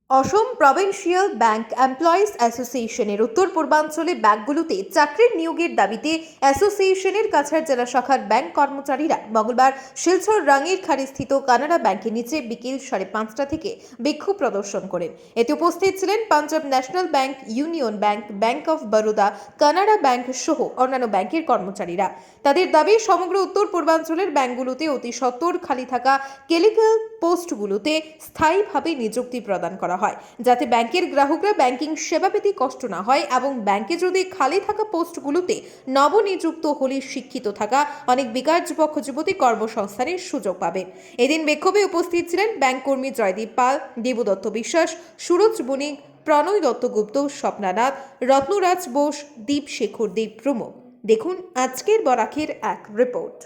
অসম provincial bank employees অ্যাসোসিয়েশনের উত্তর পূর্বাঞ্চলে ব্যাংকগুলোতে চাকরির নিয়োগের দাবিতে অ্যাসোসিয়েশনের কাছাড় জেলা শাখার ব্যাংক কর্মচারীরা মঙ্গলবার শিলচর রাঙ্গিরখাড়ি স্থিত কানাড়া ব্যাংকের নিচে বিকেল 5:30 থেকে বিক্ষোভ প্রদর্শন করেন। এতে উপস্থিত ছিলেন Punjab National Bank, Union Bank, Bank of Baroda, Canara Bank সহ অন্যান্য ব্যাংকের কর্মচারীরা। তাদের দাবি, সমগ্র উত্তর পূর্বাঞ্চলের ব্যাংকগুলোতে অতি সত্বর খালি থাকা ক্লেরিক্যাল পোস্টগুলোতে স্থায়ীভাবে নিযুক্তি প্রদান করা হয়, যাতে ব্যাংকের গ্রাহকরা ব্যাংকিং সেবা পেতে কষ্ট না হয় এবং ব্যাংকে যদি খালি থাকা পোস্টগুলোতে নবনিযুক্ত হলে শিক্ষিত থাকা অনেক বেকার যুবক যুবতী কর্মসংস্থানের সুযোগ পাবেন। এদিন বিক্ষোভে উপস্থিত ছিলেন ব্যাংক কর্মী জয়দীপ পাল, দেবদত্ত বিশ্বাস, সুরজ বণিক, প্রণয় দত্তগুপ্ত, স্বপ্নানাথ, রত্নরাজ বোস, দীপ শেখর দেব প্রমুখ। দেখুন আজকের বরাকের এক report.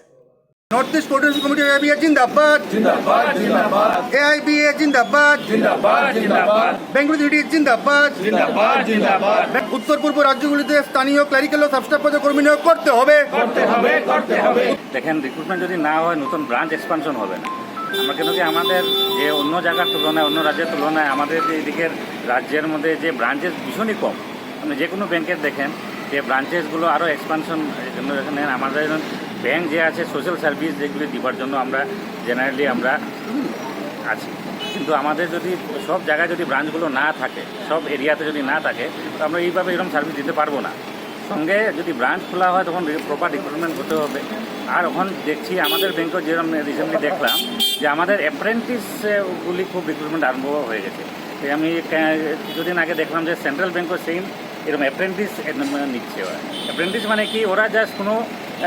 North east coordination committee AIBA जिंदाबाद जिंदाबाद जिंदाबाद एआईबीए जिंदाबाद जिंदाबाद जिंदाबाद बेंगलुरु सिटी जिंदाबाद जिंदाबाद जिंदाबाद উত্তর পূর্ব রাজ্যগুলিতে স্থানীয় ক্লারিক্যাল ও সাবস্টাফ পদে কর্মী নিয়োগ করতে হবে। দেখেন, রিক্রুটমেন্ট যদি না হয় নতুন ব্রাঞ্চ এক্সপানশন হবে না। আমরা কেন কি আমাদের যে অন্য জায়গার তুলনায়, অন্য রাজ্যের তুলনায় আমাদের যে এদিকের রাজ্যের মধ্যে যে ব্রাঞ্চেস ভীষণই কম। মানে যে কোনো ব্যাংকের দেখেন যে ব্রাঞ্চেসগুলো আরও এক্সপানশন জন্য এখানে আমাদের ব্যাংক যে আছে সোশ্যাল সার্ভিস যেগুলি দিবার জন্য আমরা জেনারেলি আমরা আছি, কিন্তু আমাদের যদি সব জায়গায় যদি ব্রাঞ্চগুলো না থাকে, সব এরিয়াতে যদি না থাকে, তো আমরা এইভাবে এরকম সার্ভিস দিতে পারবো না। সঙ্গে যদি ব্রাঞ্চ খোলা হয় তখন প্রপার রিক্রুটমেন্ট করতে হবে। আর এখন দেখছি আমাদের ব্যাংকেও যেরকম রিসেন্টলি দেখলাম যে আমাদের অ্যাপ্রেন্টিসগুলি খুব রিক্রুটমেন্ট আরম্ভ হয়ে গেছে। আমি কিছুদিন আগে দেখলাম যে সেন্ট্রাল ব্যাংকও সেম এরকম অ্যাপ্রেন্টিস নিচ্ছে। অ্যাপ্রেন্টিস মানে কি, ওরা জাস্ট কোনো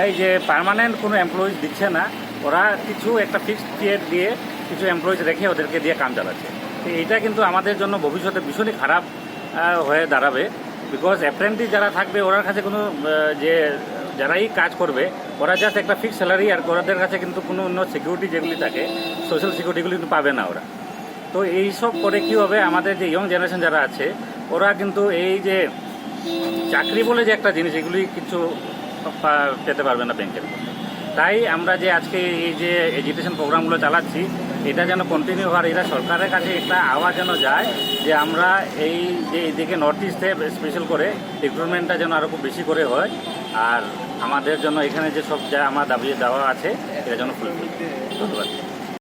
এই যে পার্মানেন্ট কোনো এমপ্লয়িজ দিচ্ছে না, ওরা কিছু একটা ফিক্সড পিরিয়ড দিয়ে কিছু এমপ্লয়িজ রেখে ওদেরকে দিয়ে কাম চালাচ্ছে। তো এইটা কিন্তু আমাদের জন্য ভবিষ্যতে ভীষণই খারাপ হয়ে দাঁড়াবে। বিকজ অ্যাপ্রেন্টিস যারা থাকবে ওরার কাছে কোনো যে যারাই কাজ করবে ওরা জাস্ট একটা ফিক্সড স্যালারি, আর ওদের কাছে কিন্তু কোনো অন্য সিকিউরিটি যেগুলি থাকে সোশ্যাল সিকিউরিটিগুলি কিন্তু পাবে না ওরা। তো এইসব করে কী হবে, আমাদের যে ইয়ং জেনারেশন যারা আছে ওরা কিন্তু এই যে চাকরি বলে যে একটা জিনিস এগুলি কিছু পেতে পারবে না ব্যাংকের মধ্যে। তাই আমরা যে আজকে এই যে এডুকেশন প্রোগ্রামগুলো চালাচ্ছি এটা যেন কন্টিনিউ হওয়ার, এটা সরকারের কাছে একটা আওয়াজ যেন যায় যে আমরা এই যে এইদিকে নর্থ ইস্টে স্পেশাল করে রিক্রুটমেন্টটা যেন আরও খুব বেশি করে হয়, আর আমাদের জন্য এখানে যে সব যা আমার দাবি দেওয়া আছে এটা যেন ফুলফিল। ধন্যবাদ।